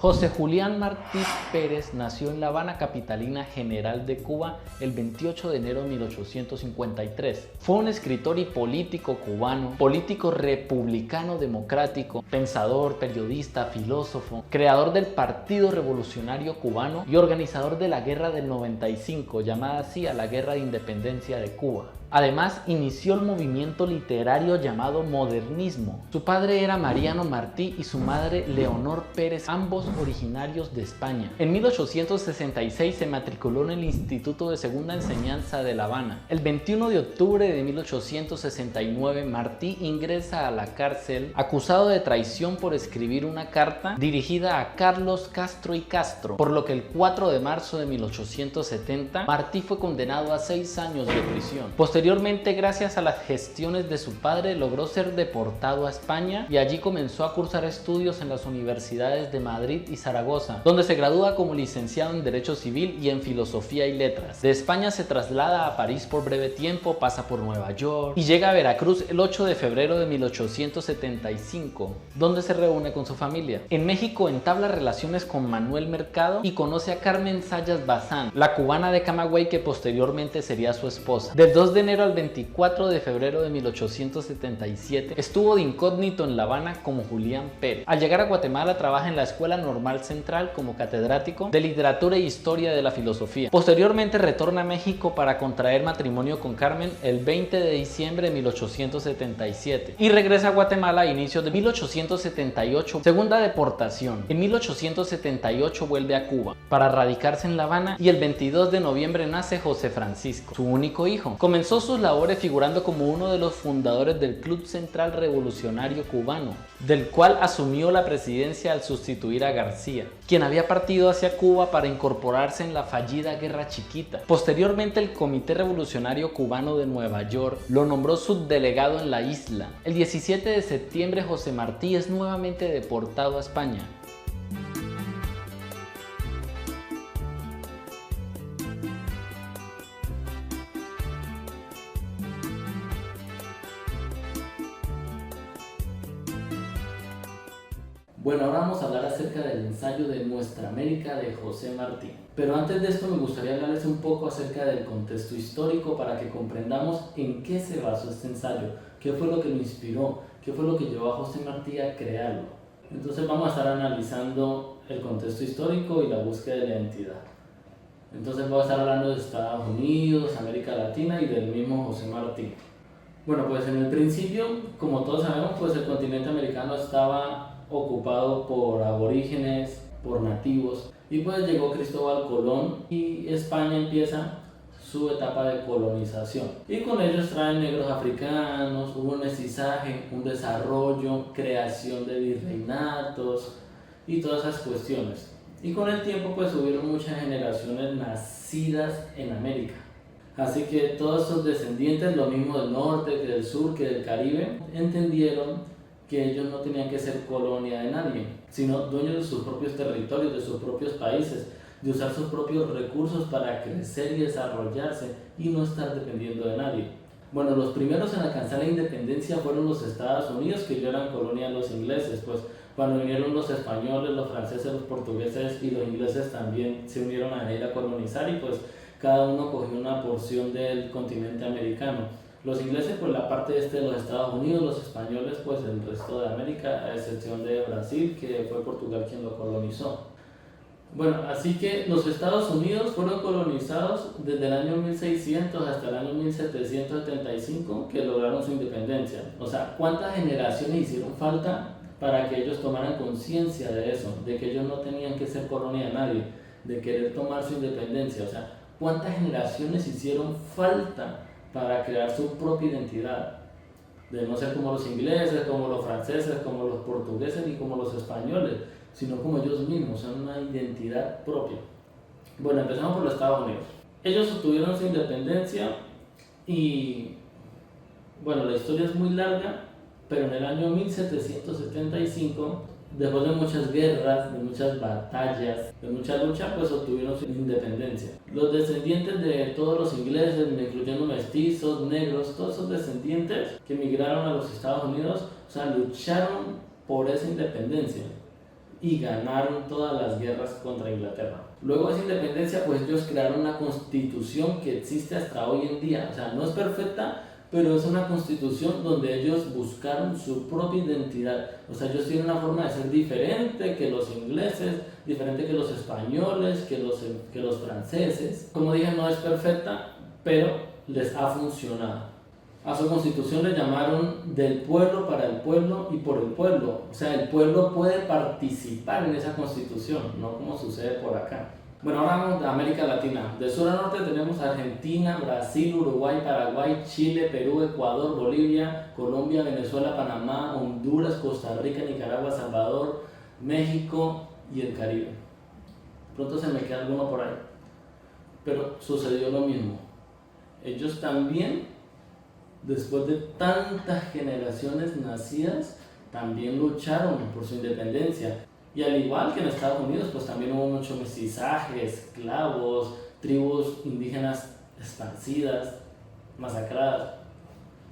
José Julián Martí Pérez nació en La Habana, capitalina general de Cuba, el 28 de enero de 1853. Fue un escritor y político cubano, político republicano democrático, pensador, periodista, filósofo, creador del Partido Revolucionario Cubano y organizador de la Guerra del 95, llamada así a la Guerra de Independencia de Cuba. Además, inició el movimiento literario llamado modernismo. Su padre era Mariano Martí y su madre Leonor Pérez, ambos originarios de España. En 1866 se matriculó en el Instituto de Segunda Enseñanza de La Habana. El 21 de octubre de 1869, Martí ingresa a la cárcel acusado de traición por escribir una carta dirigida a Carlos Castro y Castro, por lo que el 4 de marzo de 1870, Martí fue condenado a 6 años de prisión. Posteriormente, gracias a las gestiones de su padre, logró ser deportado a España y allí comenzó a cursar estudios en las universidades de Madrid y Zaragoza, donde se gradúa como licenciado en Derecho Civil y en Filosofía y Letras. De España se traslada a París por breve tiempo, pasa por Nueva York y llega a Veracruz el 8 de febrero de 1875, donde se reúne con su familia. En México entabla relaciones con Manuel Mercado y conoce a Carmen Zayas Bazán, la cubana de Camagüey que posteriormente sería su esposa. Del 2 de enero al 24 de febrero de 1877 estuvo de incógnito en La Habana como Julián Pérez. Al llegar a Guatemala trabaja en la Escuela Normal Central como catedrático de Literatura e Historia de la Filosofía. Posteriormente retorna a México para contraer matrimonio con Carmen el 20 de diciembre de 1877 y regresa a Guatemala a inicios de 1878, segunda deportación. En 1878 vuelve a Cuba para radicarse en La Habana y el 22 de noviembre nace José Francisco, su único hijo. Comenzó sus labores figurando como uno de los fundadores del Club Central Revolucionario Cubano, del cual asumió la presidencia al sustituir a García, quien había partido hacia Cuba para incorporarse en la fallida Guerra Chiquita. Posteriormente, el Comité Revolucionario Cubano de Nueva York lo nombró subdelegado en la isla. El 17 de septiembre, José Martí es nuevamente deportado a España. Bueno, ahora vamos a hablar acerca del ensayo de Nuestra América de José Martí. Pero antes de esto me gustaría hablarles un poco acerca del contexto histórico para que comprendamos en qué se basó este ensayo, qué fue lo que lo inspiró, qué fue lo que llevó a José Martí a crearlo. Entonces vamos a estar analizando el contexto histórico y la búsqueda de la identidad. Entonces vamos a estar hablando de Estados Unidos, América Latina y del mismo José Martí. Bueno, pues en el principio, como todos sabemos, pues el continente americano estaba ocupado por aborígenes, por nativos, y pues llegó Cristóbal Colón y España empieza su etapa de colonización. Y con ellos traen negros africanos, hubo un mestizaje, un desarrollo, creación de virreinatos y todas esas cuestiones. Y con el tiempo pues hubieron muchas generaciones nacidas en América. Así que todos sus descendientes, lo mismo del norte que del sur que del Caribe, entendieron que ellos no tenían que ser colonia de nadie, sino dueños de sus propios territorios, de sus propios países, de usar sus propios recursos para crecer y desarrollarse y no estar dependiendo de nadie. Bueno, los primeros en alcanzar la independencia fueron los Estados Unidos, que ya eran colonia de los ingleses, pues cuando vinieron los españoles, los franceses, los portugueses y los ingleses también se unieron a él a colonizar y pues cada uno cogió una porción del continente americano. Los ingleses pues la parte este de los Estados Unidos, los españoles pues el resto de América, a excepción de Brasil, que fue Portugal quien lo colonizó. Bueno, así que los Estados Unidos fueron colonizados desde el año 1600 hasta el año 1775, que lograron su independencia. O sea, ¿cuántas generaciones hicieron falta para que ellos tomaran conciencia de eso? De que ellos no tenían que ser colonia de nadie, de querer tomar su independencia. O sea, ¿cuántas generaciones hicieron falta para crear su propia identidad? De no ser como los ingleses, como los franceses, como los portugueses ni como los españoles, sino como ellos mismos, son una identidad propia. Bueno, empezamos por los Estados Unidos. Ellos obtuvieron su independencia y, bueno, la historia es muy larga, pero en el año 1775, después de muchas guerras, de muchas batallas, de mucha lucha, pues obtuvieron su independencia. Los descendientes de todos los ingleses, incluyendo mestizos, negros, todos esos descendientes que emigraron a los Estados Unidos, o sea, lucharon por esa independencia. y ganaron todas las guerras contra Inglaterra. Luego de esa independencia, pues ellos crearon una constitución que existe hasta hoy en día. O sea, no es perfecta, pero es una constitución donde ellos buscaron su propia identidad. O sea, ellos tienen una forma de ser diferente que los ingleses, diferente que los españoles, que los franceses. Como dije, no es perfecta, pero les ha funcionado. A su constitución le llamaron del pueblo, para el pueblo y por el pueblo. O sea, el pueblo puede participar en esa constitución, no como sucede por acá. Bueno, ahora vamos a América Latina. De sur a norte tenemos Argentina, Brasil, Uruguay, Paraguay, Chile, Perú, Ecuador, Bolivia, Colombia, Venezuela, Panamá, Honduras, Costa Rica, Nicaragua, Salvador, México y el Caribe. Pronto se me queda alguno por ahí. Pero sucedió lo mismo. Ellos también, después de tantas generaciones nacidas, también lucharon por su independencia. Y al igual que en Estados Unidos, pues también hubo mucho mestizaje, esclavos, tribus indígenas esparcidas, masacradas.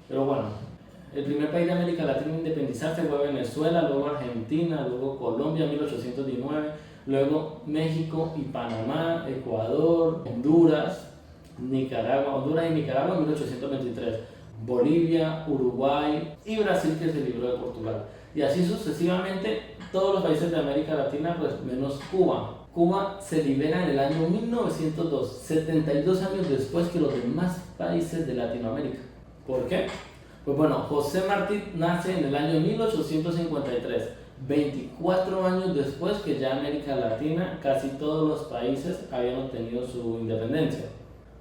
Pero bueno, el primer país de América Latina en independizarse fue Venezuela, luego Argentina, luego Colombia en 1819, luego México y Panamá, Ecuador, Honduras y Nicaragua en 1823. Bolivia, Uruguay y Brasil, que se libró de Portugal. Y así sucesivamente todos los países de América Latina, pues menos Cuba. Cuba se libera en el año 1902, 72 años después que los demás países de Latinoamérica. ¿Por qué? Pues bueno, José Martí nace en el año 1853, 24 años después que ya América Latina, casi todos los países habían obtenido su independencia.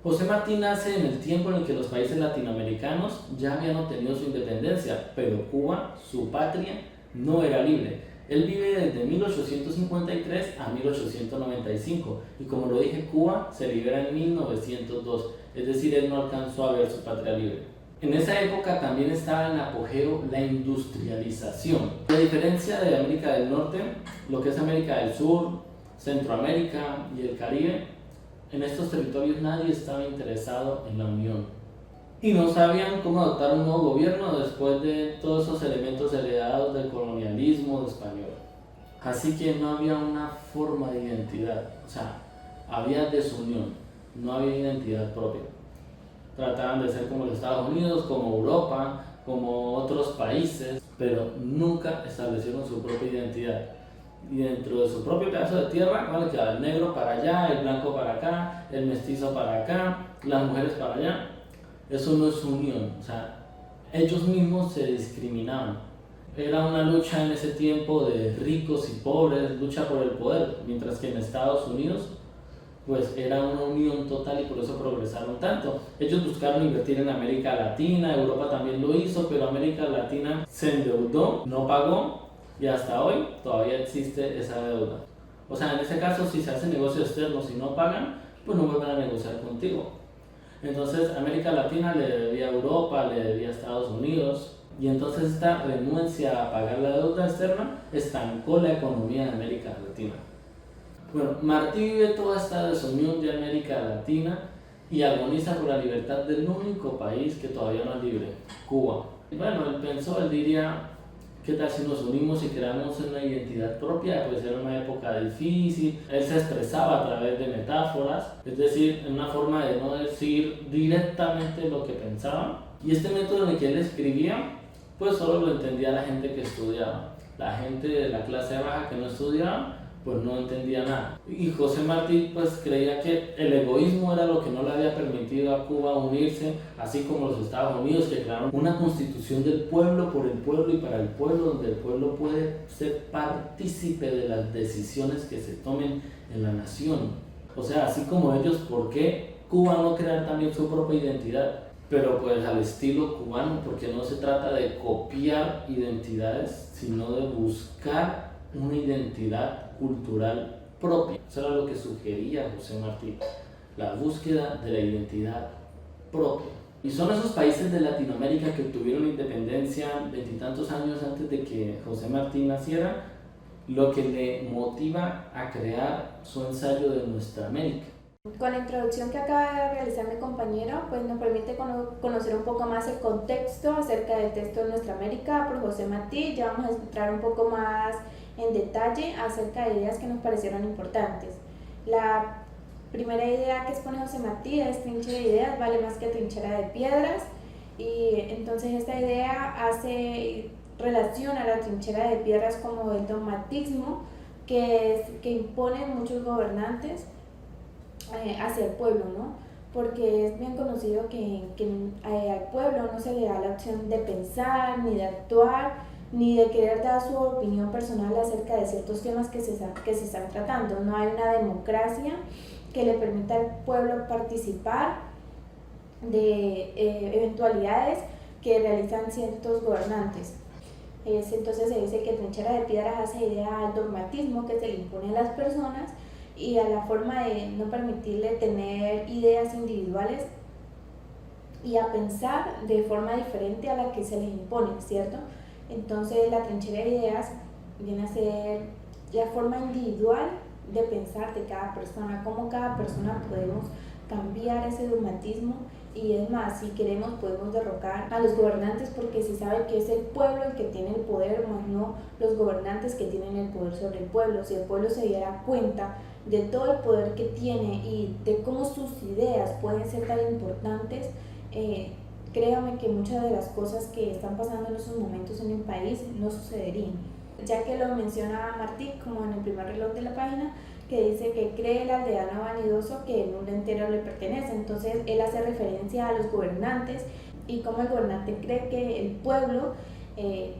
José Martí nace en el tiempo en el que los países latinoamericanos ya habían obtenido su independencia, pero Cuba, su patria, no era libre. Él vive desde 1853 a 1895 y como lo dije, Cuba se libera en 1902, es decir, él no alcanzó a ver su patria libre. En esa época también estaba en apogeo la industrialización. A diferencia de América del Norte, lo que es América del Sur, Centroamérica y el Caribe, en estos territorios nadie estaba interesado en la unión y no sabían cómo adoptar un nuevo gobierno después de todos esos elementos heredados del colonialismo español. Así que no había una forma de identidad, o sea, había desunión, no había identidad propia. Trataban de ser como los Estados Unidos, como Europa, como otros países, pero nunca establecieron su propia identidad. Y dentro de su propio pedazo de tierra, ¿vale? Quedaba el negro para allá, el blanco para acá, el mestizo para acá, las mujeres para allá. Eso no es unión, o sea, ellos mismos se discriminaban. Era una lucha en ese tiempo de ricos y pobres, lucha por el poder, mientras que en Estados Unidos pues era una unión total y por eso progresaron tanto. Ellos buscaron invertir en América Latina, Europa también lo hizo, pero América Latina se endeudó, no pagó, y hasta hoy todavía existe esa deuda. O sea, en ese caso, si se hace negocio externo y no pagan, pues no vuelven a negociar contigo. Entonces, América Latina le debía a Europa, le debía a Estados Unidos, y entonces esta renuencia a pagar la deuda externa estancó la economía de América Latina. Bueno, Martí vive toda esta desunión de América Latina y agoniza por la libertad del único país que todavía no es libre, Cuba. Bueno, él diría, ¿qué tal si nos unimos y creamos una identidad propia? Pues era una época difícil. Él se expresaba a través de metáforas, es decir, en una forma de no decir directamente lo que pensaba. Y este método en el que él escribía, pues solo lo entendía la gente que estudiaba. La gente de la clase baja que no estudiaba, pues no entendía nada. Y José Martí pues creía que el egoísmo era lo que no le había permitido a Cuba unirse, así como los Estados Unidos, que crearon una constitución del pueblo, por el pueblo y para el pueblo, donde el pueblo puede ser partícipe de las decisiones que se tomen en la nación. O sea, así como ellos, ¿por qué Cuba no crear también su propia identidad? Pero pues al estilo cubano, porque no se trata de copiar identidades, sino de buscar una identidad cultural propia. Eso era lo que sugería José Martí, la búsqueda de la identidad propia. Y son esos países de Latinoamérica que obtuvieron independencia veintitantos años antes de que José Martí naciera, lo que le motiva a crear su ensayo de Nuestra América. Con la introducción que acaba de realizar mi compañero, pues nos permite conocer un poco más el contexto acerca del texto de Nuestra América por José Martí. Ya vamos a entrar un poco más en detalle acerca de ideas que nos parecieron importantes. La primera idea que expone José Martí es: trinchera de ideas vale más que trinchera de piedras. Y entonces esta idea relaciona la trinchera de piedras como el dogmatismo que imponen muchos gobernantes hacia el pueblo, ¿no? Porque es bien conocido que al pueblo no se le da la opción de pensar, ni de actuar, ni de querer dar su opinión personal acerca de ciertos temas que se están tratando. No hay una democracia que le permita al pueblo participar de eventualidades que realizan ciertos gobernantes. Entonces se dice que trinchera de piedras hace idea al dogmatismo que se le impone a las personas y a la forma de no permitirle tener ideas individuales y a pensar de forma diferente a la que se les impone, ¿cierto? Entonces la trinchera de ideas viene a ser la forma individual de pensar de cada persona, cómo cada persona podemos cambiar ese dogmatismo. Y es más, si queremos podemos derrocar a los gobernantes, porque se sabe que es el pueblo el que tiene el poder, más no los gobernantes que tienen el poder sobre el pueblo. Si el pueblo se diera cuenta de todo el poder que tiene y de cómo sus ideas pueden ser tan importantes, créame que muchas de las cosas que están pasando en esos momentos en el país no sucederían. Ya que lo menciona Martí como en el primer reloj de la página, que dice que cree el aldeano vanidoso que el mundo entero le pertenece. Entonces él hace referencia a los gobernantes y cómo el gobernante cree que el pueblo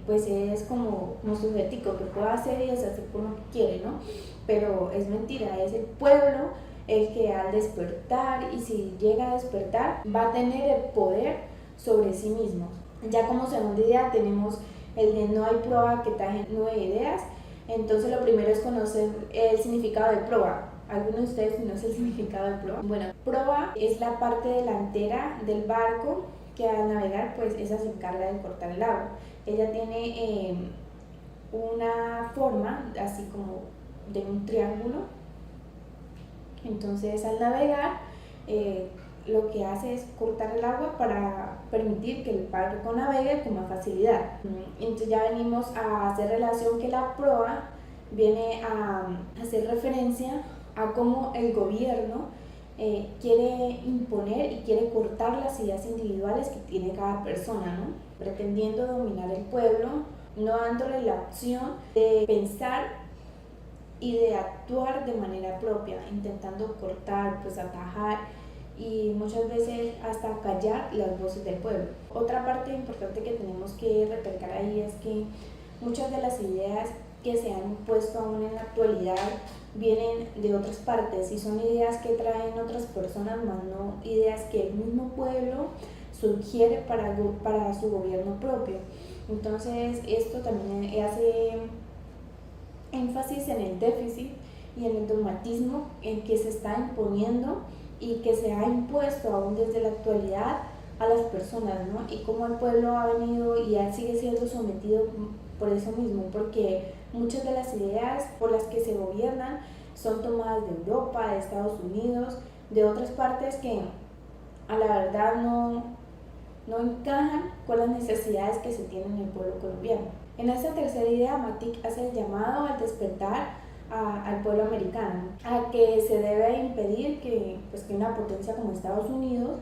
pues es como subjetivo, que puede hacer y deshacer como quiere, ¿no? Pero es mentira, es el pueblo el que al despertar, y si llega a despertar, va a tener el poder sobre sí mismo. Ya como segunda idea tenemos el de no hay prueba que traje 9 ideas. Entonces lo primero es conocer el significado de proa. ¿Alguno de ustedes conoce el significado de proa? Bueno, proa es la parte delantera del barco que al navegar pues esa se encarga de cortar el agua. Ella tiene una forma así como de un triángulo. Entonces al navegar lo que hace es cortar el agua para permitir que el barco navegue con más facilidad. Entonces ya venimos a hacer relación que la proa viene a hacer referencia a cómo el gobierno quiere imponer y quiere cortar las ideas individuales que tiene cada persona, ¿no? Pretendiendo dominar el pueblo, no dándole la opción de pensar y de actuar de manera propia, intentando cortar, pues atajar y muchas veces hasta callar las voces del pueblo. Otra parte importante que tenemos que recalcar ahí es que muchas de las ideas que se han puesto aún en la actualidad vienen de otras partes y son ideas que traen otras personas, más no ideas que el mismo pueblo sugiere para su gobierno propio. Entonces esto también hace énfasis en el déficit y en el dogmatismo en que se está imponiendo y que se ha impuesto aún desde la actualidad a las personas, ¿no? Y cómo el pueblo ha venido y sigue siendo sometido por eso mismo, porque muchas de las ideas por las que se gobiernan son tomadas de Europa, de Estados Unidos, de otras partes que a la verdad no encajan con las necesidades que se tienen en el pueblo colombiano. En esta tercera idea, Matic hace el llamado al despertar al pueblo americano, a que se debe impedir que una potencia como Estados Unidos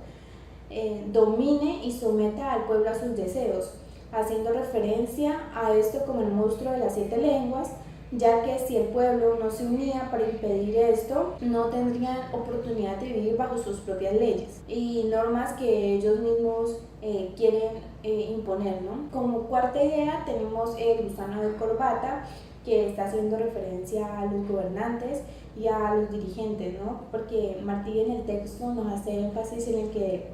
domine y someta al pueblo a sus deseos, haciendo referencia a esto como el monstruo de las 7 lenguas, ya que si el pueblo no se unía para impedir esto, no tendrían oportunidad de vivir bajo sus propias leyes y normas que ellos mismos quieren imponer, ¿no? Como cuarta idea tenemos el gusano de corbata, que está haciendo referencia a los gobernantes y a los dirigentes, ¿no? Porque Martí en el texto nos hace énfasis en el que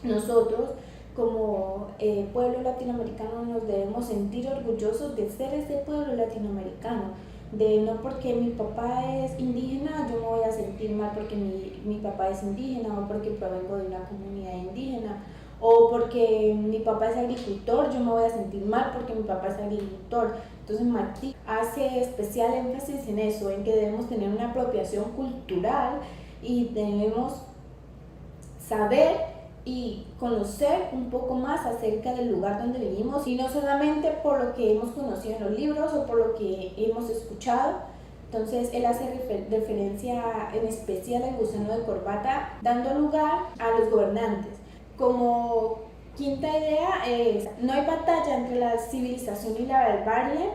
nosotros como pueblo latinoamericano nos debemos sentir orgullosos de ser este pueblo latinoamericano, de no porque mi papá es indígena yo me voy a sentir mal porque mi papá es indígena, o porque provengo de una comunidad indígena, o porque mi papá es agricultor yo me voy a sentir mal porque mi papá es agricultor. Entonces Martí hace especial énfasis en eso, en que debemos tener una apropiación cultural y debemos saber y conocer un poco más acerca del lugar donde vivimos, y no solamente por lo que hemos conocido en los libros o por lo que hemos escuchado. Entonces él hace referencia en especial al gusano de corbata, dando lugar a los gobernantes. Como quinta idea es: no hay batalla entre la civilización y la barbarie,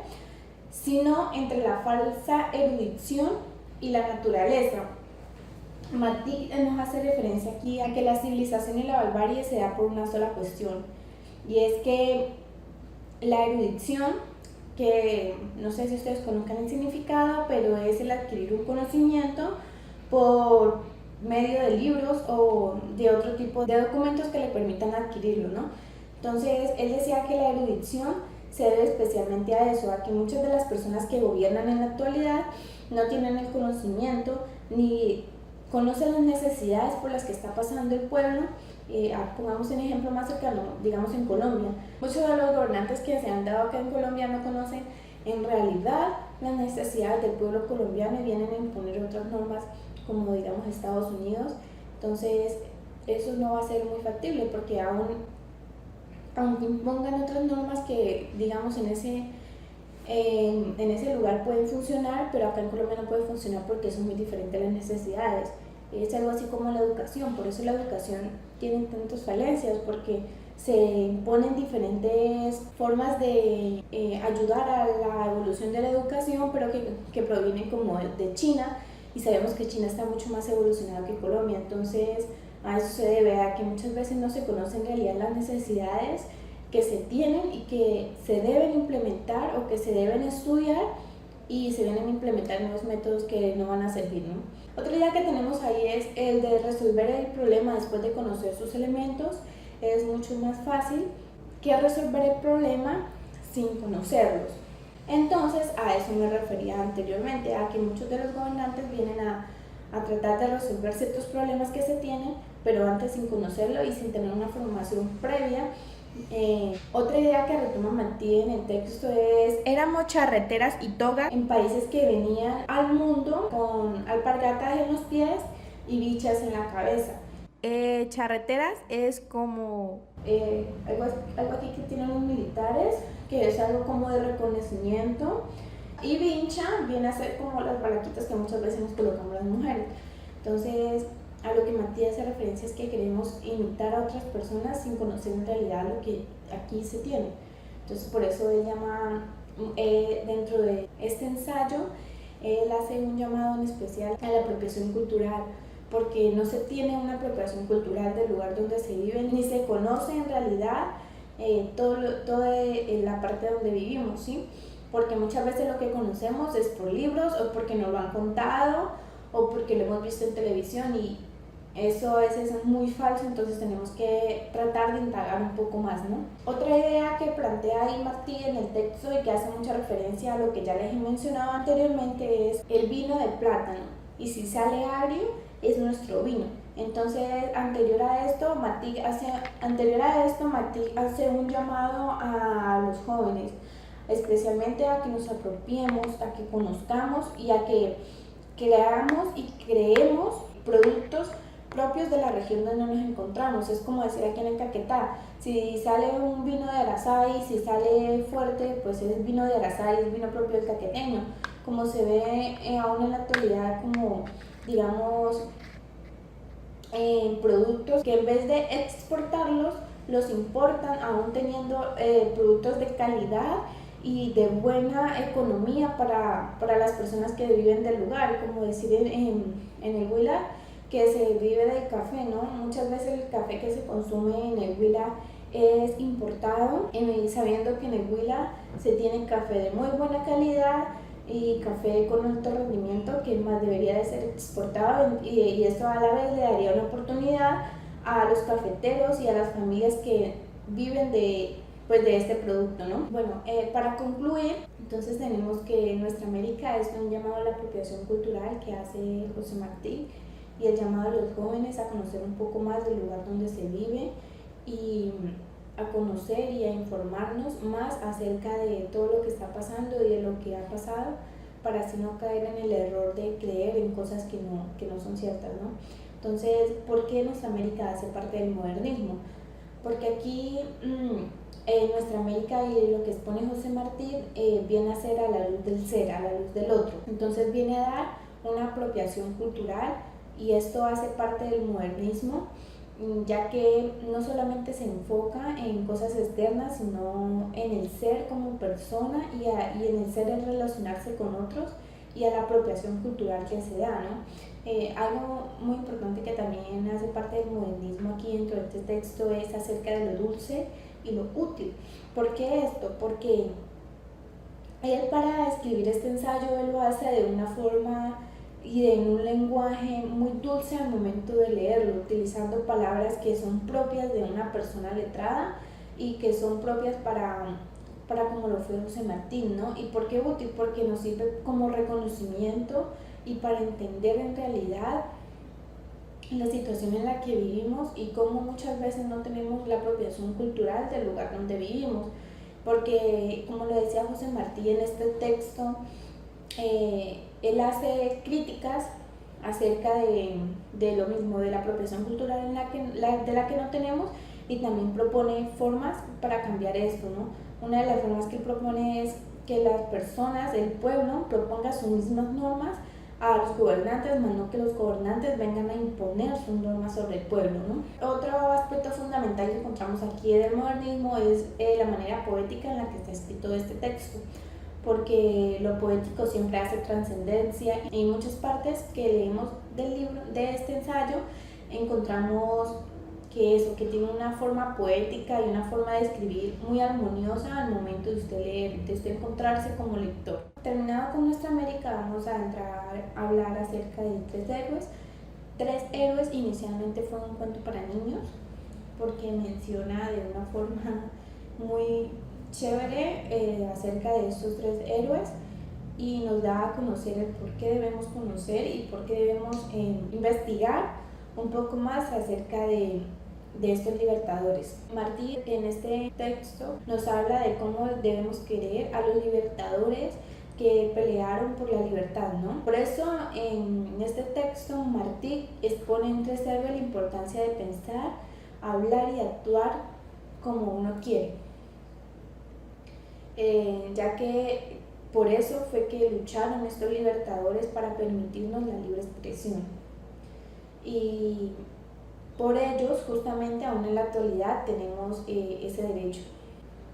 sino entre la falsa erudición y la naturaleza. Martí nos hace referencia aquí a que la civilización y la barbarie se da por una sola cuestión, y es que la erudición, que no sé si ustedes conozcan el significado, pero es el adquirir un conocimiento por medio de libros o de otro tipo de documentos que le permitan adquirirlo, ¿no? Entonces él decía que la erudición se debe especialmente a eso, a que muchas de las personas que gobiernan en la actualidad no tienen el conocimiento ni conocen las necesidades por las que está pasando el pueblo. Pongamos un ejemplo más cercano, digamos en Colombia. Muchos de los gobernantes que se han dado acá en Colombia no conocen en realidad las necesidades del pueblo colombiano y vienen a imponer otras normas como digamos Estados Unidos. Entonces eso no va a ser muy factible, porque aunque impongan otras normas que digamos en ese lugar pueden funcionar, pero acá en Colombia no puede funcionar porque son muy diferentes las necesidades. Es algo así como la educación, por eso la educación tiene tantas falencias, porque se imponen diferentes formas de ayudar a la evolución de la educación, pero que provienen como de China, y sabemos que China está mucho más evolucionado que Colombia. Entonces a eso se debe a que muchas veces no se conocen en realidad las necesidades que se tienen y que se deben implementar o que se deben estudiar, y se vienen a implementar nuevos métodos que no van a servir, ¿no? Otra idea que tenemos ahí es el de resolver el problema después de conocer sus elementos. Es mucho más fácil que resolver el problema sin conocerlos. Entonces a eso me refería anteriormente, a que muchos de los gobernantes vienen a tratar de resolver ciertos problemas que se tienen, pero antes sin conocerlo y sin tener una formación previa. Otra idea que retoma Martí en el texto es: éramos charreteras y togas en países que venían al mundo con alpargatas en los pies y bichas en la cabeza. Charreteras es como algo aquí que tienen los militares, que es algo como de reconocimiento, y vincha viene a ser como las balaquitas que muchas veces nos colocamos las mujeres. Entonces a lo que Matías hace referencia es que queremos imitar a otras personas sin conocer en realidad lo que aquí se tiene. Entonces por eso él llama, dentro de este ensayo, él hace un llamado en especial a la apropiación cultural, porque no se tiene una apropiación cultural del lugar donde se vive, ni se conoce en realidad toda la parte donde vivimos, ¿sí? Porque muchas veces lo que conocemos es por libros, o porque nos lo han contado, o porque lo hemos visto en televisión, y eso a veces es muy falso. Entonces tenemos que tratar de indagar un poco más, ¿no? Otra idea que plantea ahí Martí en el texto y que hace mucha referencia a lo que ya les he mencionado anteriormente es el vino de plátano, y si sale agrio es nuestro vino. Entonces anterior a esto Martí hace un llamado a los jóvenes, especialmente a que nos apropiemos, a que conozcamos y a que creamos y creemos productos propios de la región donde nos encontramos. Es como decir aquí en el Caquetá: si sale un vino de Arasay, si sale fuerte, pues es vino de Arasay, es vino propio del caqueteño. Como se ve aún en la actualidad, como digamos productos que en vez de exportarlos, los importan, aún teniendo productos de calidad y de buena economía para las personas que viven del lugar, como decir en el Huila, que se vive del café, ¿no? Muchas veces el café que se consume en el Huila es importado, sabiendo que en el Huila se tiene café de muy buena calidad y café con alto rendimiento, que más debería de ser exportado, y esto a la vez le daría una oportunidad a los cafeteros y a las familias que viven de este producto, ¿no? Bueno, para concluir, entonces tenemos que Nuestra América es un llamado a la apropiación cultural que hace José Martí, y el llamado a los jóvenes a conocer un poco más del lugar donde se vive, y a conocer y a informarnos más acerca de todo lo que está pasando y de lo que ha pasado, para así no caer en el error de creer en cosas que no son ciertas, ¿no? Entonces, ¿por qué nuestra América hace parte del modernismo? Porque aquí nuestra América y lo que expone José Martí viene a ser a la luz del ser, a la luz del otro. Entonces viene a dar una apropiación cultural y esto hace parte del modernismo, ya que no solamente se enfoca en cosas externas, sino en el ser como persona y en el ser en relacionarse con otros y a la apropiación cultural que se da, ¿no? Algo muy importante que también hace parte del modernismo aquí dentro de este texto es acerca de lo dulce y lo útil. ¿Por qué esto? Porque él, para escribir este ensayo, él lo hace de una forma y en un lenguaje muy dulce al momento de leerlo, utilizando palabras que son propias de una persona letrada y que son propias para como lo fue José Martín, ¿no? ¿Y por qué útil? Porque nos sirve como reconocimiento y para entender en realidad la situación en la que vivimos y cómo muchas veces no tenemos la apropiación cultural del lugar donde vivimos. Porque, como lo decía José Martí en este texto, él hace críticas acerca de lo mismo, de la apropiación cultural de la que no tenemos, y también propone formas para cambiar esto, ¿no? Una de las formas que él propone es que las personas, el pueblo, proponga sus mismas normas a los gobernantes, más no que los gobernantes vengan a imponer sus normas sobre el pueblo, ¿no? Otro aspecto fundamental que encontramos aquí del modernismo es la manera poética en la que está escrito este texto, porque lo poético siempre hace trascendencia. En muchas partes que leemos del libro, de este ensayo, encontramos que tiene una forma poética y una forma de escribir muy armoniosa al momento de usted leer, de usted encontrarse como lector. Terminado con nuestra América, vamos a entrar a hablar acerca de tres héroes. Tres héroes inicialmente fue un cuento para niños, porque menciona de una forma muy chévere acerca de estos tres héroes y nos da a conocer el por qué debemos conocer y por qué debemos investigar un poco más acerca de estos libertadores. Martí en este texto nos habla de cómo debemos querer a los libertadores que pelearon por la libertad, ¿no? Por eso en este texto Martí expone en tres héroes la importancia de pensar, hablar y actuar como uno quiere, ya que por eso fue que lucharon estos libertadores para permitirnos la libre expresión. Y por ellos, justamente aún en la actualidad, tenemos ese derecho.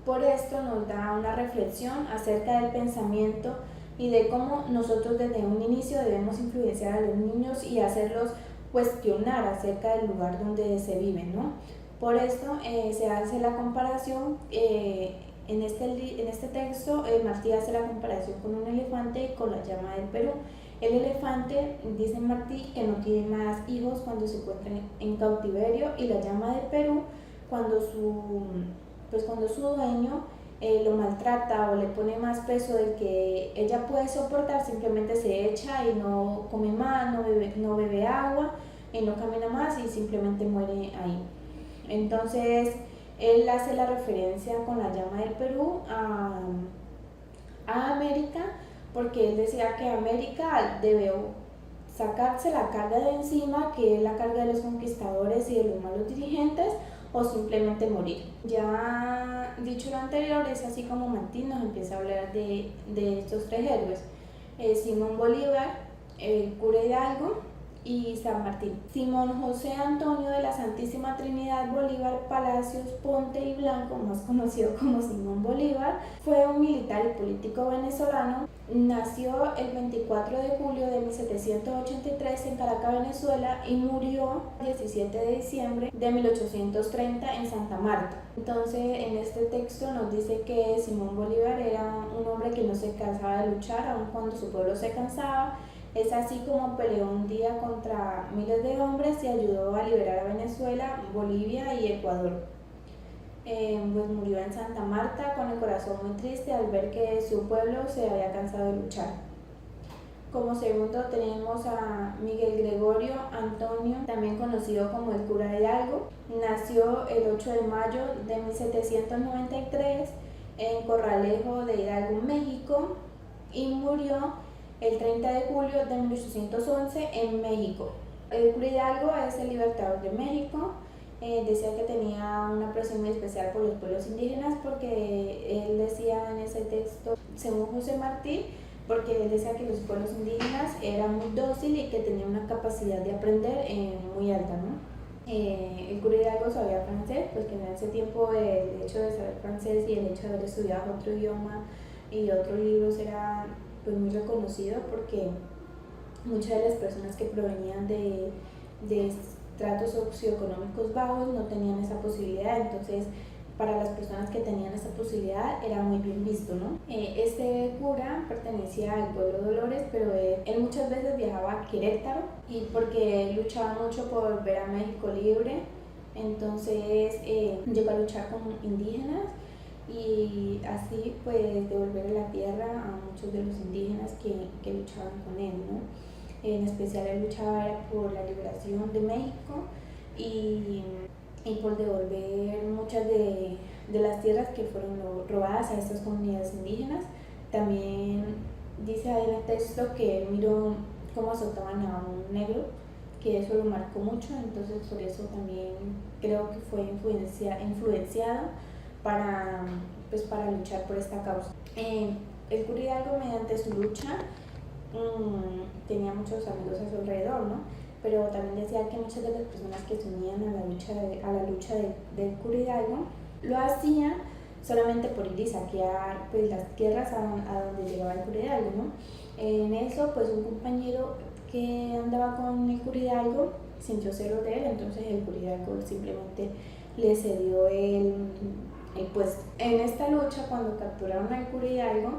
Por esto nos da una reflexión acerca del pensamiento y de cómo nosotros desde un inicio debemos influenciar a los niños y hacerlos cuestionar acerca del lugar donde se vive, ¿no? Por esto se hace la comparación, en este texto Martí hace la comparación con un elefante y con la llama del Perú. El elefante, dice Martí, que no tiene más hijos cuando se encuentra en cautiverio, y la llama del Perú cuando su dueño lo maltrata o le pone más peso del que ella puede soportar, simplemente se echa y no come más, no bebe agua y no camina más y simplemente muere ahí. Entonces él hace la referencia con la llama del Perú a América, porque él decía que América debe sacarse la carga de encima, que es la carga de los conquistadores y de los malos dirigentes, o simplemente morir. Ya dicho lo anterior, es así como Martí nos empieza a hablar de estos tres héroes: Simón Bolívar, el cura Hidalgo y San Martín. Simón José Antonio de la Santísima Trinidad Bolívar Palacios Ponte y Blanco, más conocido como Simón Bolívar, fue un militar y político venezolano. Nació el 24 de julio de 1783 en Caracas, Venezuela, y murió el 17 de diciembre de 1830 en Santa Marta. Entonces, en este texto nos dice que Simón Bolívar era un hombre que no se cansaba de luchar, aun cuando su pueblo se cansaba. Es así como peleó un día contra miles de hombres y ayudó a liberar a Venezuela, Bolivia y Ecuador. Pues murió en Santa Marta con el corazón muy triste al ver que su pueblo se había cansado de luchar. Como segundo tenemos a Miguel Gregorio Antonio, también conocido como el cura Hidalgo. Nació el 8 de mayo de 1793 en Corralejo de Hidalgo, México, y murió el 30 de julio de 1811 en México. El cura Hidalgo es el libertador de México. Decía que tenía una aprecio muy especial por los pueblos indígenas porque él decía en ese texto, según José Martí, porque él decía que los pueblos indígenas eran muy dóciles y que tenían una capacidad de aprender muy alta, ¿no? El cura Hidalgo sabía francés, pues que en ese tiempo el hecho de saber francés y el hecho de haber estudiado otro idioma y otros libros era pues muy reconocido porque muchas de las personas que provenían de estratos socioeconómicos bajos no tenían esa posibilidad, entonces para las personas que tenían esa posibilidad era muy bien visto, ¿no? Este cura pertenecía al pueblo Dolores, pero él muchas veces viajaba a Querétaro y porque él luchaba mucho por ver a México libre, entonces llegó a luchar con indígenas y así pues devolver la tierra a muchos de los indígenas que luchaban con él, ¿no? En especial él luchaba por la liberación de México y por devolver muchas de las tierras que fueron robadas a estas comunidades indígenas. También dice ahí en el texto que él miró cómo azotaban a un negro, que eso lo marcó mucho, entonces por eso también creo que fue influenciado para luchar por esta causa. El cura Hidalgo, mediante su lucha, tenía muchos amigos a su alrededor, ¿no? Pero también decía que muchas de las personas que se unían a la lucha del cura Hidalgo lo hacían solamente por ir y saquear pues, las tierras a donde llegaba el cura Hidalgo, ¿no? En eso, pues un compañero que andaba con el cura Hidalgo sintió celos de él, entonces el cura Hidalgo simplemente le cedió el puesto. En esta lucha, cuando capturaron al cura Hidalgo,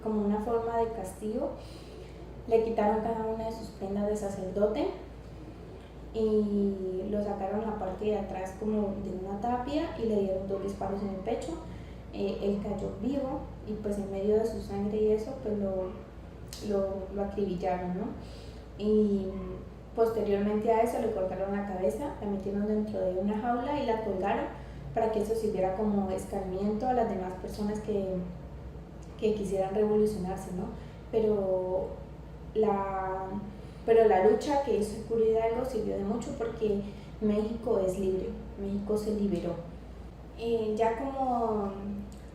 como una forma de castigo, le quitaron cada una de sus prendas de sacerdote y lo sacaron a la parte de atrás como de una tapia y le dieron 2 disparos en el pecho. Él cayó vivo y pues en medio de su sangre y eso pues lo acribillaron, ¿no? Y posteriormente a eso le cortaron la cabeza, la metieron dentro de una jaula y la colgaron para que eso sirviera como escarmiento a las demás personas que quisieran revolucionarse, ¿no? Pero la lucha que hizo el cura Hidalgo sirvió de mucho porque México es libre, México se liberó. Ya como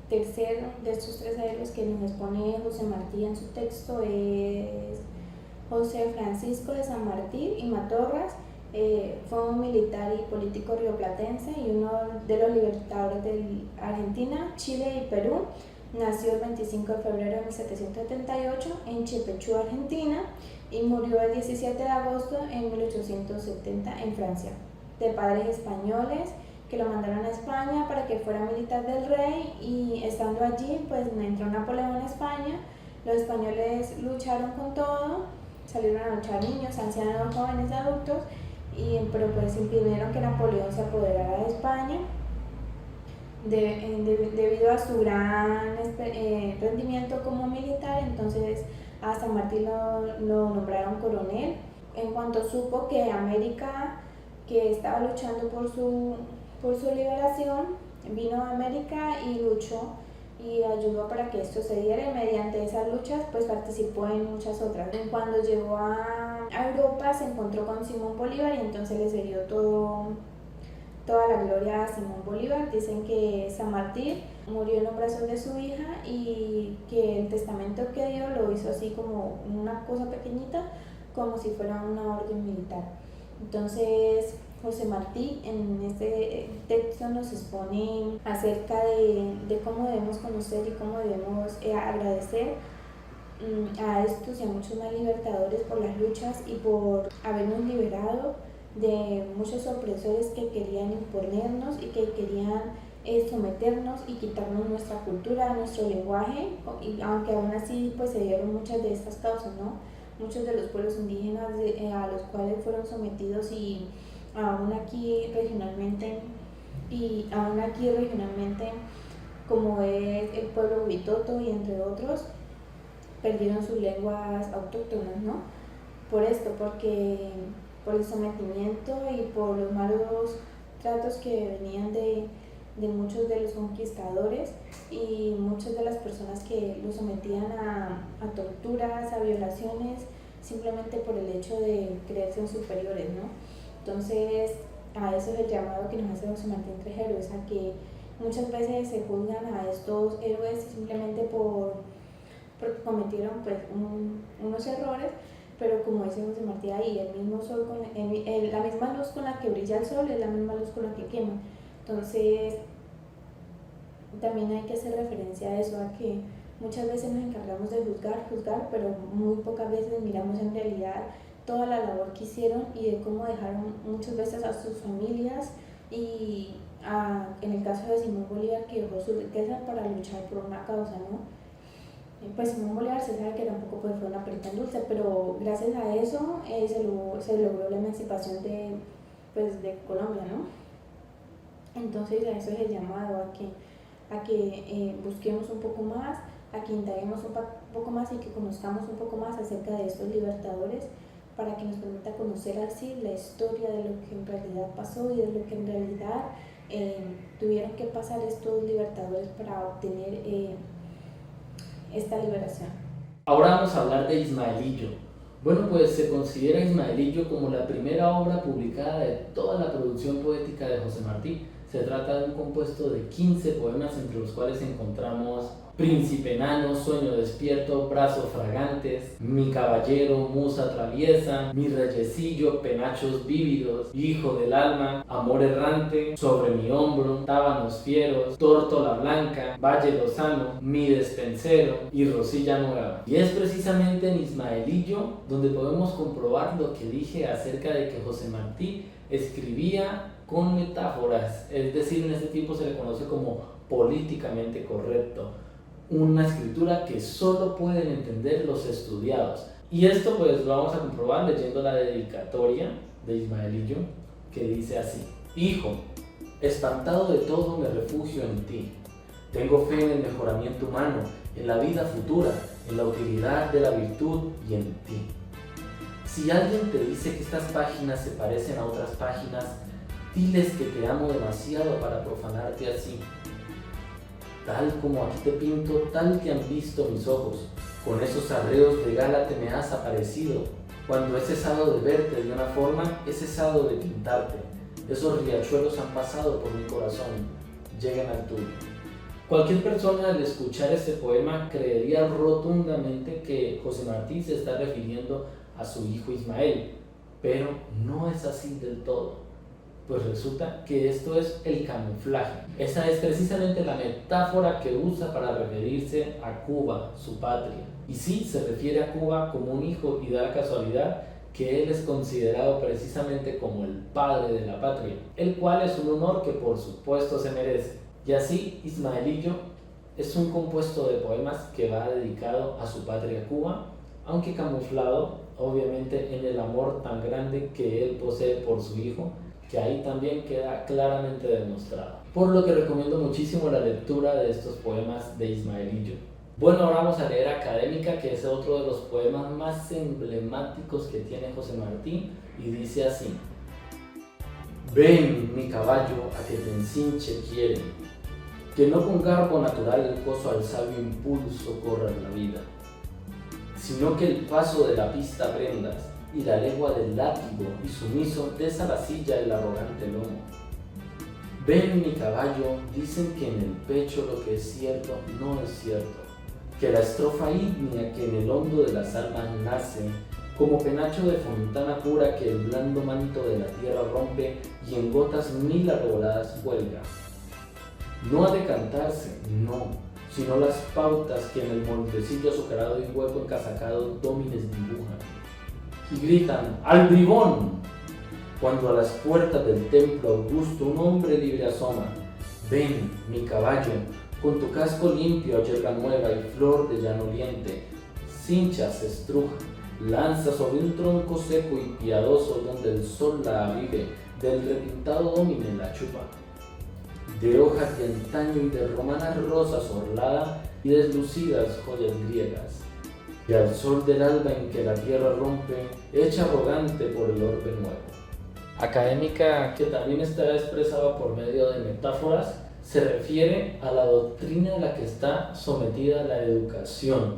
tercero de estos 3 héroes que nos expone José Martí en su texto es José Francisco de San Martín y Matorras. Fue un militar y político rioplatense y uno de los libertadores de Argentina, Chile y Perú. Nació el 25 de febrero de 1778 en Chipechú, Argentina, y murió el 17 de agosto en 1870 en Francia, de padres españoles que lo mandaron a España para que fuera militar del rey, y estando allí pues entró Napoleón a España. Los españoles lucharon con todo, salieron a luchar niños, ancianos, jóvenes, adultos, pero pues impidieron que Napoleón se apoderara de España. Debido a su gran rendimiento como militar, entonces a San Martín lo nombraron coronel. En cuanto supo que América, que estaba luchando por su liberación, vino a América y luchó y ayudó para que esto se diera, y mediante esas luchas pues participó en muchas otras. Cuando llegó a Europa se encontró con Simón Bolívar y entonces le cedió toda la gloria a Simón Bolívar. Dicen que San Martín murió en los brazos de su hija y que el testamento que dio lo hizo así como una cosa pequeñita, como si fuera una orden militar. Entonces José Martí en este texto nos expone acerca de cómo debemos conocer y cómo debemos agradecer a estos y a muchos más libertadores por las luchas y por habernos liberado de muchos opresores que querían imponernos y que querían someternos y quitarnos nuestra cultura, nuestro lenguaje, y aunque aún así pues se dieron muchas de estas causas, ¿no? Muchos de los pueblos indígenas a los cuales fueron sometidos, y aún aquí regionalmente como es el pueblo Huitoto y entre otros, perdieron sus lenguas autóctonas, ¿no? Por esto, por el sometimiento y por los malos tratos que venían de muchos de los conquistadores y muchas de las personas que los sometían a torturas, a violaciones, simplemente por el hecho de creerse superiores, ¿no? Entonces, a eso es el llamado que nos hace José Martín Trejero, a que muchas veces se juzgan a estos héroes simplemente porque cometieron pues unos errores, pero como dice José Martí ahí, el mismo sol la misma luz con la que brilla el sol es la misma luz con la que quema. Entonces también hay que hacer referencia a eso, a que muchas veces nos encargamos de juzgar, pero muy pocas veces miramos en realidad toda la labor que hicieron y de cómo dejaron muchas veces a sus familias y en el caso de Simón Bolívar, que dejó su riqueza para luchar por una causa, ¿no? Pues Simón Bolívar se sabe que tampoco fue una perita en dulce, pero gracias a eso se logró la emancipación de Colombia, ¿no? Entonces a eso es el llamado, a que busquemos un poco más, a que indaguemos un poco más y que conozcamos un poco más acerca de estos libertadores, para que nos permita conocer así la historia de lo que en realidad pasó y de lo que en realidad tuvieron que pasar estos libertadores para obtener esta liberación. Ahora vamos a hablar de Ismaelillo. Bueno, pues se considera Ismaelillo como la primera obra publicada de toda la producción poética de José Martí. Se trata de un compuesto de 15 poemas, entre los cuales encontramos Príncipe enano, Sueño despierto, Brazos fragantes, Mi caballero, Musa traviesa, Mi reyecillo, Penachos vívidos, Hijo del alma, Amor errante, Sobre mi hombro, Tábanos fieros, Tórtola blanca, Valle lozano, Mi despensero y Rosilla nueva. Y es precisamente en Ismaelillo donde podemos comprobar lo que dije acerca de que José Martí escribía con metáforas, es decir, en este tiempo se le conoce como políticamente correcto, una escritura que solo pueden entender los estudiados. Y esto pues lo vamos a comprobar leyendo la dedicatoria de Ismaelillo, que dice así: Hijo, espantado de todo me refugio en ti. Tengo fe en el mejoramiento humano, en la vida futura, en la utilidad de la virtud y en ti. Si alguien te dice que estas páginas se parecen a otras páginas, diles que te amo demasiado para profanarte así. Tal como aquí te pinto, tal que han visto mis ojos, con esos arreos de gala te me has aparecido. Cuando he cesado de verte de una forma, he cesado de pintarte. Esos riachuelos han pasado por mi corazón, llegan al tuyo. Cualquier persona al escuchar este poema creería rotundamente que José Martí se está refiriendo a su hijo Ismael, pero no es así del todo. Pues resulta que esto es el camuflaje. Esa es precisamente la metáfora que usa para referirse a Cuba, su patria. Y sí, se refiere a Cuba como un hijo y da la casualidad que él es considerado precisamente como el padre de la patria, el cual es un honor que por supuesto se merece. Y así, Ismaelillo es un compuesto de poemas que va dedicado a su patria Cuba, aunque camuflado obviamente en el amor tan grande que él posee por su hijo, que ahí también queda claramente demostrado. Por lo que recomiendo muchísimo la lectura de estos poemas de Ismaelillo. Bueno, ahora vamos a leer Académica, que es otro de los poemas más emblemáticos que tiene José Martí, y dice así: Ven, mi caballo, a que te encinche quiere, que no con garbo natural el coso al sabio impulso corra en la vida, sino que el paso de la pista prendas, y la legua del látigo, y sumiso des a la silla el arrogante lomo. Ven, mi caballo, dicen que en el pecho lo que es cierto no es cierto, que la estrofa ígnea que en el hondo de las almas nace, como penacho de fontana pura que el blando manto de la tierra rompe y en gotas mil arreboladas cuelga. No ha de cantarse, no, sino las pautas que en el montecillo azucarado y hueco encasacado dómines dibujan. Y gritan, ¡al bribón! Cuando a las puertas del templo augusto un hombre libre asoma. Ven, mi caballo, con tu casco limpio a yerba nueva y flor de llano oliente, cincha se estruja, lanza sobre un tronco seco y piadoso donde el sol la avive, del repintado dómine la chupa. De hojas de antaño y de romanas rosas orlada y deslucidas joyas griegas. Y al sol del alba en que la tierra rompe, hecha arrogante por el orbe nuevo. Académica, que también está expresada por medio de metáforas, se refiere a la doctrina a la que está sometida la educación,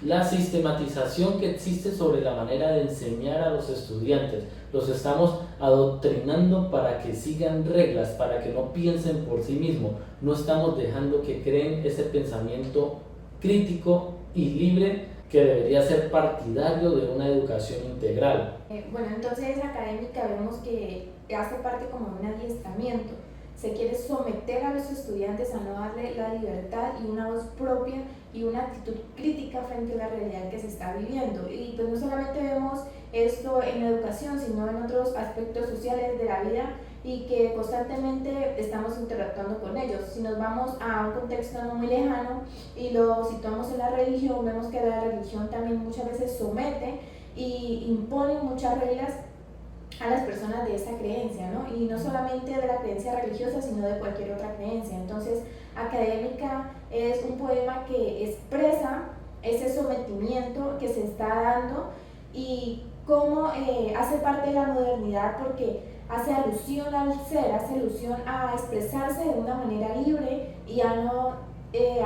la sistematización que existe sobre la manera de enseñar a los estudiantes. Los estamos adoctrinando para que sigan reglas, para que no piensen por sí mismos. No estamos dejando que creen ese pensamiento crítico y libre que debería ser partidario de una educación integral. Bueno, entonces académica vemos que hace parte como de un adiestramiento. Se quiere someter a los estudiantes a no darle la libertad y una voz propia y una actitud crítica frente a la realidad que se está viviendo. Y pues no solamente vemos esto en la educación, sino en otros aspectos sociales de la vida y que constantemente estamos interactuando con ellos. Si nos vamos a un contexto no muy lejano y lo situamos en la religión, vemos que la religión también muchas veces somete y impone muchas reglas a las personas de esa creencia, ¿no? Y no solamente de la creencia religiosa, sino de cualquier otra creencia. Entonces, Académica es un poema que expresa ese sometimiento que se está dando y cómo hace parte de la modernidad porque hace alusión al ser, hace alusión a expresarse de una manera libre y a no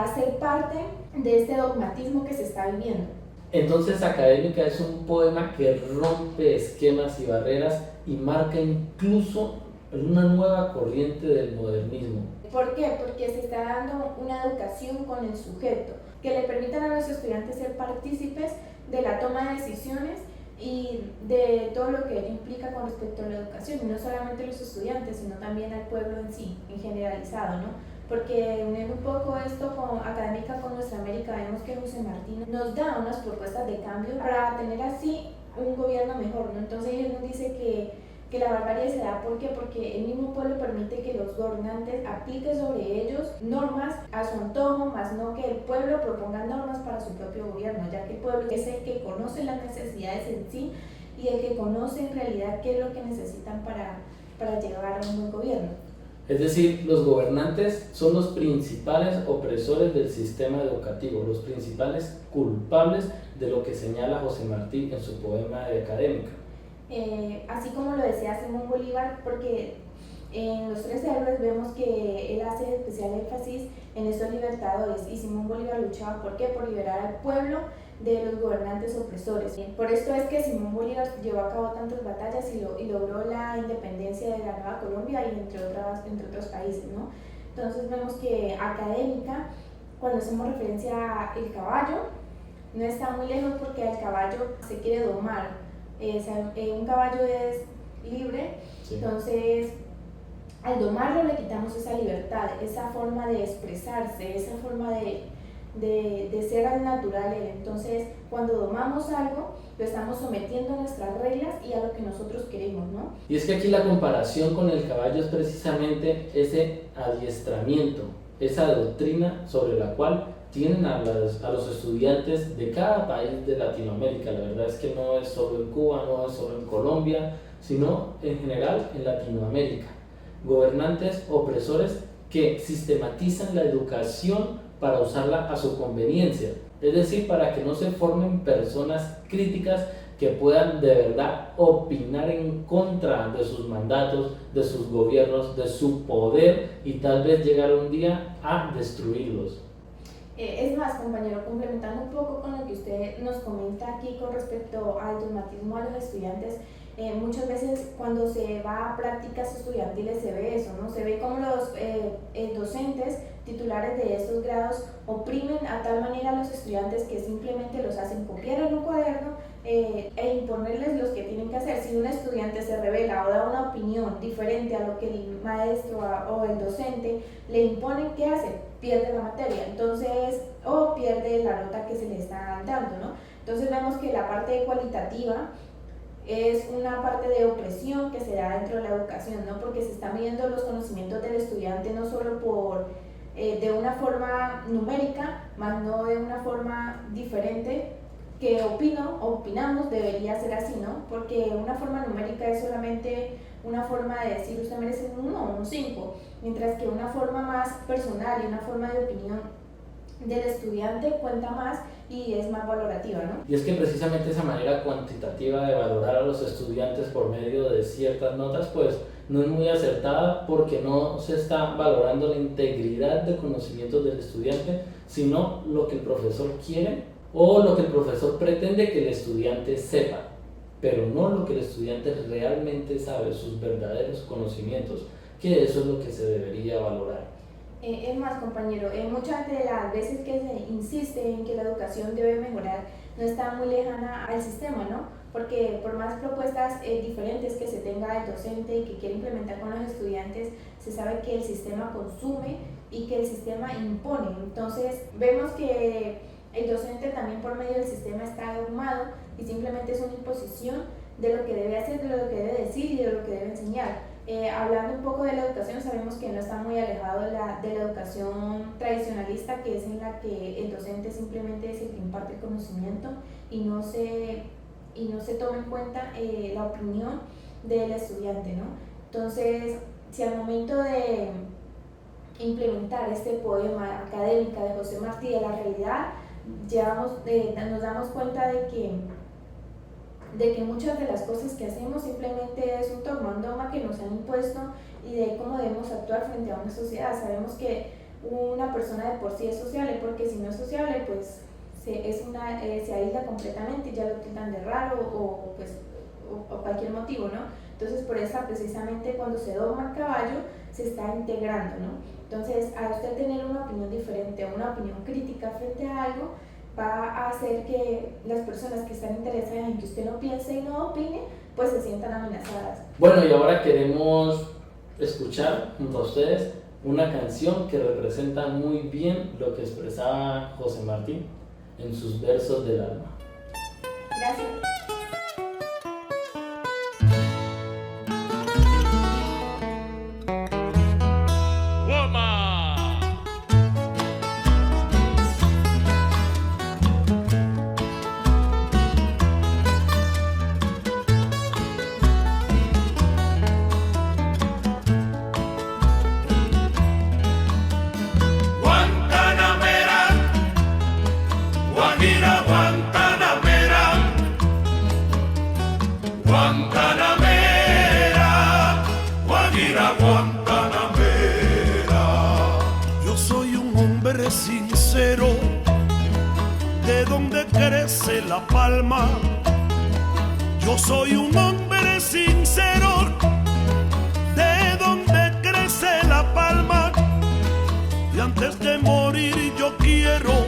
hacer parte de este dogmatismo que se está viviendo. Entonces, Académica es un poema que rompe esquemas y barreras y marca incluso una nueva corriente del modernismo. ¿Por qué? Porque se está dando una educación con el sujeto, que le permitan a los estudiantes ser partícipes de la toma de decisiones y de todo lo que ello implica con respecto a la educación, y no solamente los estudiantes, sino también al pueblo en sí, en generalizado, ¿no? Porque uniendo un poco esto con Académica con Nuestra América, vemos que José Martí nos da unas propuestas de cambio para tener así un gobierno mejor, ¿no? Entonces él nos dice que la barbarie se da ¿por qué? Porque el mismo pueblo permite que los gobernantes apliquen sobre ellos normas a su antojo, más no que el pueblo proponga normas para su propio gobierno, ya que el pueblo es el que conoce las necesidades en sí y el que conoce en realidad qué es lo que necesitan para llevar a un buen gobierno. Es decir, los gobernantes son los principales opresores del sistema educativo, los principales culpables de lo que señala José Martí en su poema de Académica. Así como lo decía Simón Bolívar, porque en los tres héroes vemos que él hace especial énfasis en estos libertadores y Simón Bolívar luchaba ¿por qué? Por liberar al pueblo de los gobernantes opresores. Por esto es que Simón Bolívar llevó a cabo tantas batallas y logró la independencia de la Nueva Colombia y entre otros países, ¿no? Entonces vemos que Académica, cuando hacemos referencia al caballo, no está muy lejos porque al caballo se quiere domar. Un caballo es libre, sí. Entonces al domarlo le quitamos esa libertad, esa forma de expresarse, esa forma de ser al natural. Entonces cuando domamos algo lo estamos sometiendo a nuestras reglas y a lo que nosotros queremos, ¿no? Y es que aquí la comparación con el caballo es precisamente ese adiestramiento, esa doctrina sobre la cual tienen a los estudiantes de cada país de Latinoamérica. La verdad es que no es solo en Cuba, no es solo en Colombia, sino en general en Latinoamérica. Gobernantes opresores que sistematizan la educación para usarla a su conveniencia, es decir, para que no se formen personas críticas que puedan de verdad opinar en contra de sus mandatos, de sus gobiernos, de su poder y tal vez llegar un día a destruirlos. Es más, compañero, complementando un poco con lo que usted nos comenta aquí con respecto al dogmatismo a los estudiantes, muchas veces cuando se va a prácticas estudiantiles se ve eso, ¿no? Se ve como los docentes titulares de estos grados oprimen a tal manera a los estudiantes que simplemente los hacen copiar en un cuaderno e imponerles los que tienen que hacer. Si un estudiante se revela o da una opinión diferente a lo que el maestro o el docente le impone, ¿qué hace? Pierde la materia, entonces, o pierde la nota que se le está dando, ¿no? Entonces vemos que la parte cualitativa es una parte de opresión que se da dentro de la educación, ¿no? Porque se están midiendo los conocimientos del estudiante no solo de una forma numérica, más no de una forma diferente que opinamos debería ser así, ¿no? Porque una forma numérica es solamente una forma de decir usted merece un 1 o un 5, mientras que una forma más personal y una forma de opinión del estudiante cuenta más y es más valorativa, ¿no? Y es que precisamente esa manera cuantitativa de valorar a los estudiantes por medio de ciertas notas, pues no es muy acertada porque no se está valorando la integridad de conocimientos del estudiante, sino lo que el profesor quiere o lo que el profesor pretende que el estudiante sepa, pero no lo que el estudiante realmente sabe, sus verdaderos conocimientos, que eso es lo que se debería valorar. Es más, compañero, muchas de las veces que se insiste en que la educación debe mejorar no está muy lejana al sistema, ¿no? Porque por más propuestas diferentes que se tenga el docente y que quiere implementar con los estudiantes, se sabe que el sistema consume y que el sistema impone. Entonces vemos que el docente también por medio del sistema está dogmado y simplemente es una imposición de lo que debe hacer, de lo que debe decir y de lo que debe enseñar. Hablando un poco de la educación, sabemos que no está muy alejado de la educación tradicionalista, que es en la que el docente simplemente es el que imparte el conocimiento y no se toma en cuenta la opinión del estudiante, ¿no? Entonces, si al momento de implementar este poema académica de José Martí de la realidad, nos damos cuenta de que muchas de las cosas que hacemos simplemente es un dogma que nos han impuesto y de cómo debemos actuar frente a una sociedad. Sabemos que una persona de por sí es sociable, porque si no es sociable, pues se aísla completamente y ya lo tildan de raro o cualquier motivo, ¿no? Entonces, por eso precisamente cuando se dogma el caballo, se está integrando, ¿no? Entonces, al usted tener una opinión diferente, una opinión crítica frente a algo, va a hacer que las personas que están interesadas en que usted no piense y no opine, pues se sientan amenazadas. Bueno, y ahora queremos escuchar junto a ustedes una canción que representa muy bien lo que expresaba José Martí en sus versos del alma. Gracias. Guantanamera, Guajira Guantanamera. Yo soy un hombre sincero, de donde crece la palma. Yo soy un hombre sincero, de donde crece la palma. Y antes de morir yo quiero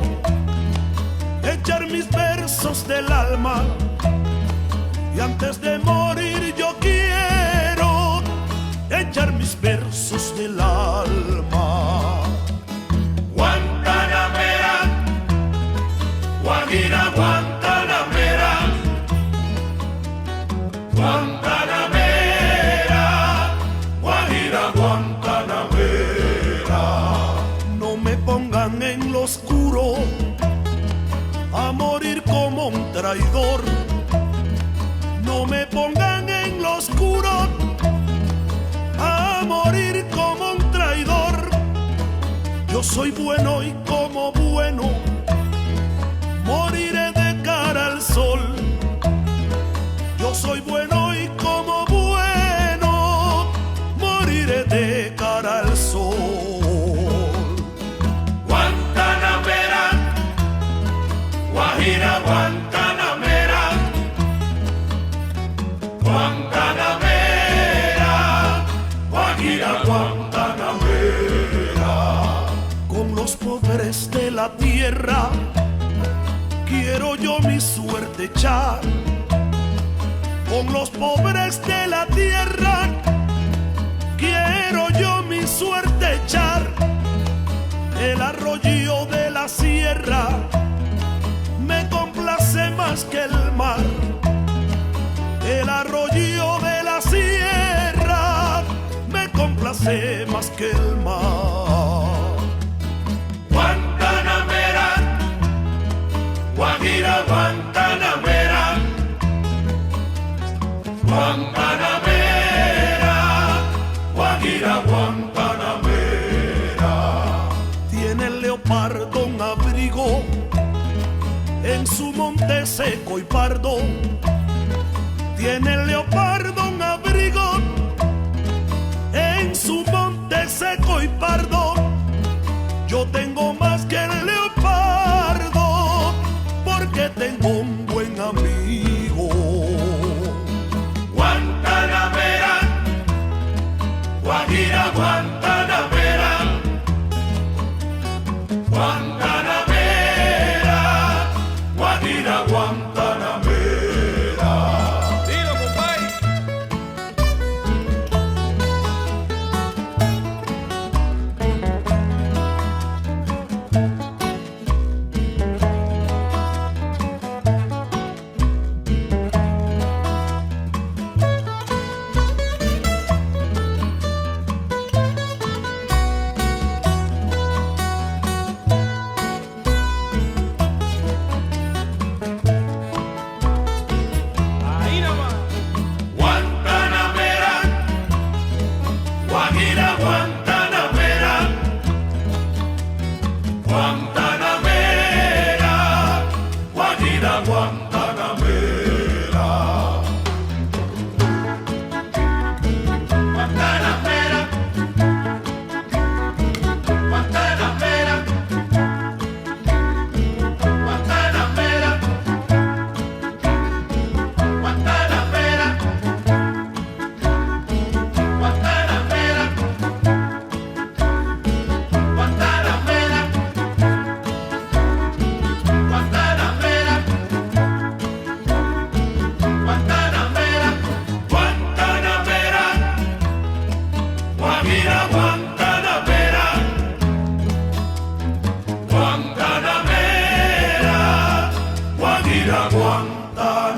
echar mis versos del alma. Y antes de morir yo quiero echar mis versos del alma. Guantanamera, Guajira Guantanamera, Guantanamera, Guajira Guantanamera. No me pongan en lo oscuro a morir como un traidor. No me pongan en lo oscuro a morir como un traidor. Yo soy bueno y como bueno moriré de cara al sol. Yo soy bueno y como bueno moriré de cara al sol. Guantanamera, Guajira Guantanamera, Guantanamera, Guajira Guantanamera. Con los pobres de la tierra quiero yo mi suerte echar. Con los pobres de la tierra quiero yo mi suerte echar. El arroyo de la sierra me complace más que el mar. El arroyo de la sierra me complace más que el mar. Guantanamera, Guajira Guantanamera, Guantanamera, Guajira Guantanamera. Tiene el leopardo un abrigo en su monte seco y pardo. Tiene el leopardo un abrigo en su monte seco y pardo. Yo tengo más que el leopardo, que tengo un buen amigo. Guantanamera, Guajira, Guantanamera, Guantanamera, Guajira, Guantanamera. Dilo, compadre. Ahí nomás. Guantanamera, Guajira, Guantanamera, Guantanamera, Guajira, Guantanamera. Guantanamera, Guantanamera, Guantanamera, Guantanamera, Guantanamera, Guantanamera, Guantanamera, Guantanamera, Guantanamera, Guajira, Guantanamera, Guantanamera, Guajira, Guantanamera.